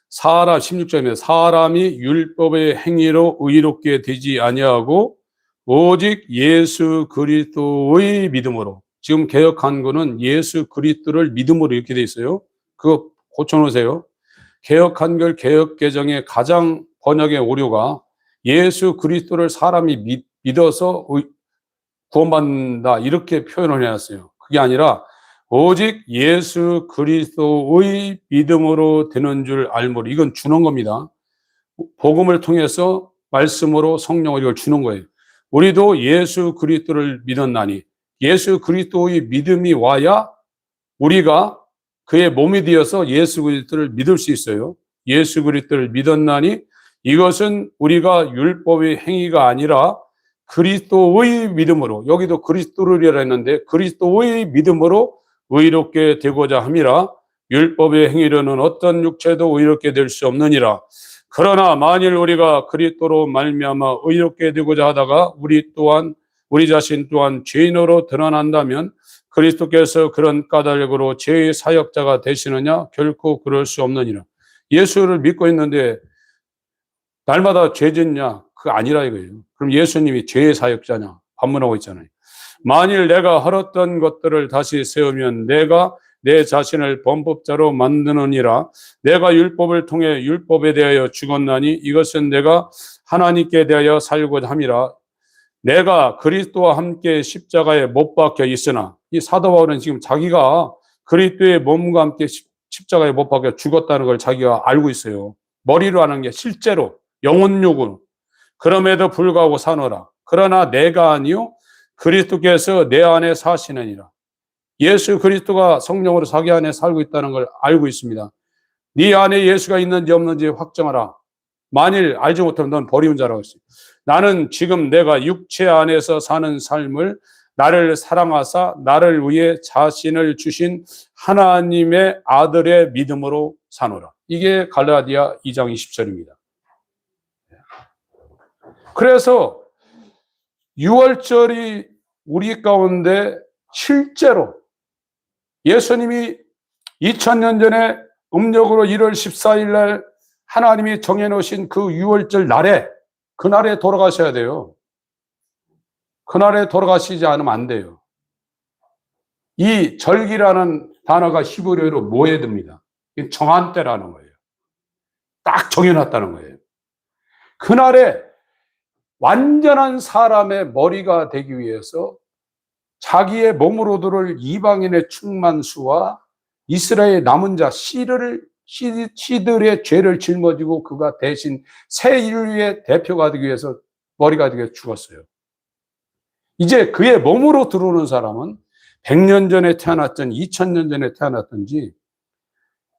16절입니다. 사람이 율법의 행위로 의롭게 되지 아니하고 오직 예수 그리스도의 믿음으로. 지금 개역 한글은 예수 그리스도를 믿음으로 이렇게 돼 있어요. 그거 고쳐놓으세요. 개역 한글 개역 개정의 가장 번역의 오류가 예수 그리스도를 사람이 믿어서 구원받는다 이렇게 표현을 해놨어요. 그게 아니라 오직 예수 그리스도의 믿음으로 되는 줄 알므로. 이건 주는 겁니다. 복음을 통해서 말씀으로 성령을 이걸 주는 거예요. 우리도 예수 그리스도를 믿었나니 예수 그리스도의 믿음이 와야 우리가 그의 몸이 되어서 예수 그리스도를 믿을 수 있어요. 예수 그리스도를 믿었나니 이것은 우리가 율법의 행위가 아니라 그리스도의 믿음으로, 여기도 그리스도를이라 했는데 그리스도의 믿음으로 의롭게 되고자 함이라. 율법의 행위로는 어떤 육체도 의롭게 될 수 없느니라. 그러나 만일 우리가 그리스도로 말미암아 의롭게 되고자 하다가 우리 자신 또한 죄인으로 드러난다면 그리스도께서 그런 까닭으로 죄의 사역자가 되시느냐? 결코 그럴 수 없느니라. 예수를 믿고 있는데 날마다 죄 짓냐? 그거 아니라 이거예요. 그럼 예수님이 죄의 사역자냐? 반문하고 있잖아요. 만일 내가 헐었던 것들을 다시 세우면 내가 내 자신을 범법자로 만드느니라. 내가 율법을 통해 율법에 대하여 죽었나니 이것은 내가 하나님께 대하여 살고자 함이라. 내가 그리스도와 함께 십자가에 못 박혀 있으나, 이 사도 바울은 지금 자기가 그리스도의 몸과 함께 십자가에 못 박혀 죽었다는 걸 자기가 알고 있어요. 머리로 하는 게 실제로 영혼욕으로. 그럼에도 불구하고 사노라. 그러나 내가 아니요 그리스도께서 내 안에 사시느니라. 예수 그리스도가 성령으로 자기 안에 살고 있다는 걸 알고 있습니다. 네 안에 예수가 있는지 없는지 확정하라. 만일 알지 못하면 넌 버리운 자라고 했어요. 나는 지금 내가 육체 안에서 사는 삶을 나를 사랑하사 나를 위해 자신을 주신 하나님의 아들의 믿음으로 사노라. 이게 갈라디아 2장 20절입니다. 그래서 6월절이 우리 가운데 실제로 예수님이 2000년 전에 음력으로 1월 14일 날 하나님이 정해놓으신 그 6월절 날에, 그날에 돌아가셔야 돼요. 그날에 돌아가시지 않으면 안 돼요. 이 절기라는 단어가 히브리어로 모에드입니다. 정한 때라는 거예요. 딱 정해놨다는 거예요. 그날에 완전한 사람의 머리가 되기 위해서 자기의 몸으로 들을 이방인의 충만수와 이스라엘 남은 자 씨들의 죄를 짊어지고 그가 대신 새 인류의 대표가 되기 위해서 머리가 되게 죽었어요. 이제 그의 몸으로 들어오는 사람은 100년 전에 태어났든 2000년 전에 태어났든지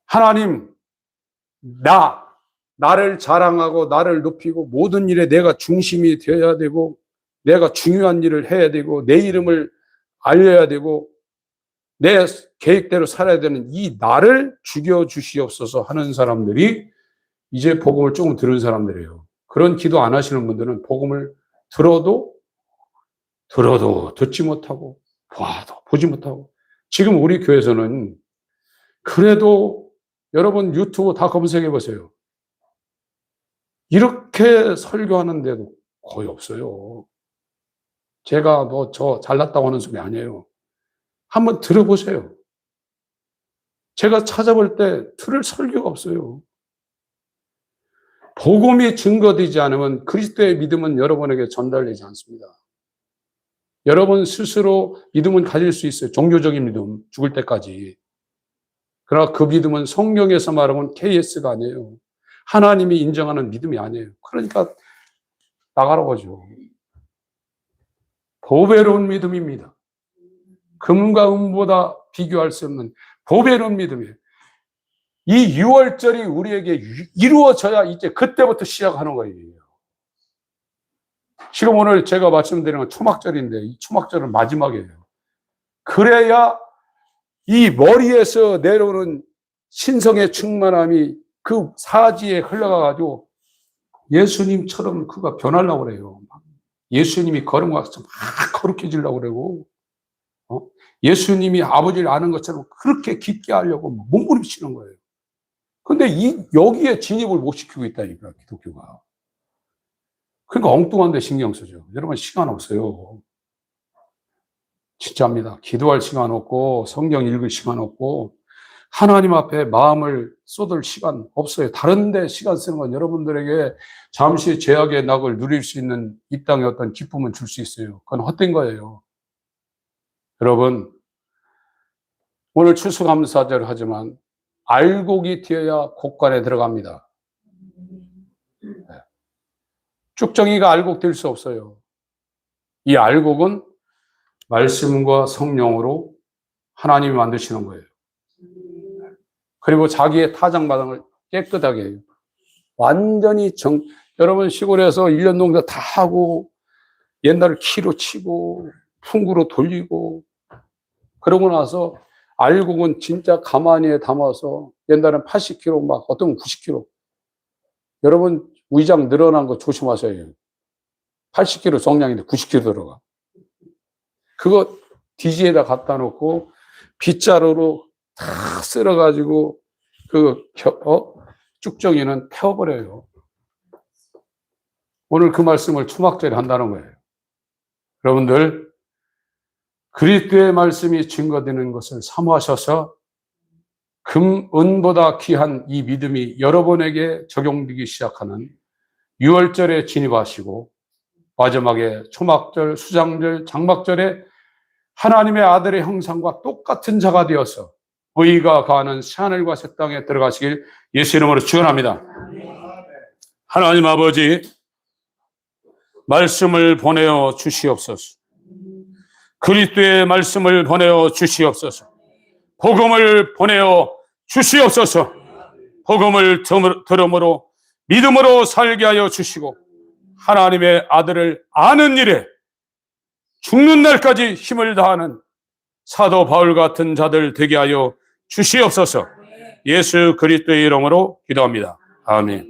하나님, 나를 자랑하고 나를 높이고 모든 일에 내가 중심이 되어야 되고 내가 중요한 일을 해야 되고 내 이름을 알려야 되고 내 계획대로 살아야 되는 이 나를 죽여주시옵소서 하는 사람들이 이제 복음을 조금 들은 사람들이에요. 그런 기도 안 하시는 분들은 복음을 들어도 듣지 못하고 봐도 보지 못하고, 지금 우리 교회에서는 그래도 여러분 유튜브 다 검색해 보세요. 이렇게 설교하는데도 거의 없어요. 제가 저 잘났다고 하는 소리 아니에요. 한번 들어보세요. 제가 찾아볼 때 들을 설교가 없어요. 복음이 증거되지 않으면 그리스도의 믿음은 여러분에게 전달되지 않습니다. 여러분 스스로 믿음은 가질 수 있어요. 종교적인 믿음, 죽을 때까지. 그러나 그 믿음은 성경에서 말하면 KS가 아니에요. 하나님이 인정하는 믿음이 아니에요. 그러니까 나가라고 하죠. 보배로운 믿음입니다. 금과 은보다 비교할 수 없는 보배로운 믿음이에요. 이 6월절이 우리에게 이루어져야 이제 그때부터 시작하는 거예요. 지금 오늘 제가 말씀드리는 건 초막절인데 이 초막절은 마지막이에요. 그래야 이 머리에서 내려오는 신성의 충만함이 그 사지에 흘러가가지고 예수님처럼 그가 변하려고 그래요. 예수님이 걸음가서 막 거룩해지려고 그러고, 예수님이 아버지를 아는 것처럼 그렇게 깊게 하려고 몸부림치는 거예요. 근데 여기에 진입을 못 시키고 있다니까, 기독교가. 그러니까 엉뚱한 데 신경 쓰죠. 여러분, 시간 없어요. 진짜입니다. 기도할 시간 없고, 성경 읽을 시간 없고, 하나님 앞에 마음을 쏟을 시간 없어요. 다른 데 시간 쓰는 건 여러분들에게 잠시 죄악의 낙을 누릴 수 있는 이 땅의 어떤 기쁨은 줄 수 있어요. 그건 헛된 거예요. 여러분, 오늘 추수감사절 하지만 알곡이 튀어야 곡간에 들어갑니다. 쭉정이가 알곡 될 수 없어요. 이 알곡은 말씀과 성령으로 하나님이 만드시는 거예요. 그리고 자기의 타작마당을 깨끗하게 해요. 완전히 여러분 시골에서 1년 농사 다 하고 옛날 키로 치고 풍구로 돌리고 그러고 나서 알곡은 진짜 가마니에 담아서 옛날엔 80kg 막 어떤 90kg. 여러분 위장 늘어난 거 조심하셔야 해요. 80kg 정량인데 90kg 들어가. 그거 디지에다 갖다 놓고 빗자루로 다 쓸어가지고 쭉정이는 태워버려요. 오늘 그 말씀을 초막절에 한다는 거예요. 여러분들, 그리스도의 말씀이 증거되는 것을 사모하셔서 금, 은보다 귀한 이 믿음이 여러분에게 적용되기 시작하는 6월절에 진입하시고 마지막에 초막절, 수장절, 장막절에 하나님의 아들의 형상과 똑같은 자가 되어서 의가 가는 새하늘과 새 땅에 들어가시길 예수 이름으로 축원합니다. 하나님 아버지, 말씀을 보내어 주시옵소서. 그리스도의 말씀을 보내어 주시옵소서. 복음을 보내어 주시옵소서. 복음을 들음으로 믿음으로 살게 하여 주시고 하나님의 아들을 아는 일에 죽는 날까지 힘을 다하는 사도 바울 같은 자들 되게 하여 주시옵소서. 예수 그리스도의 이름으로 기도합니다. 아멘.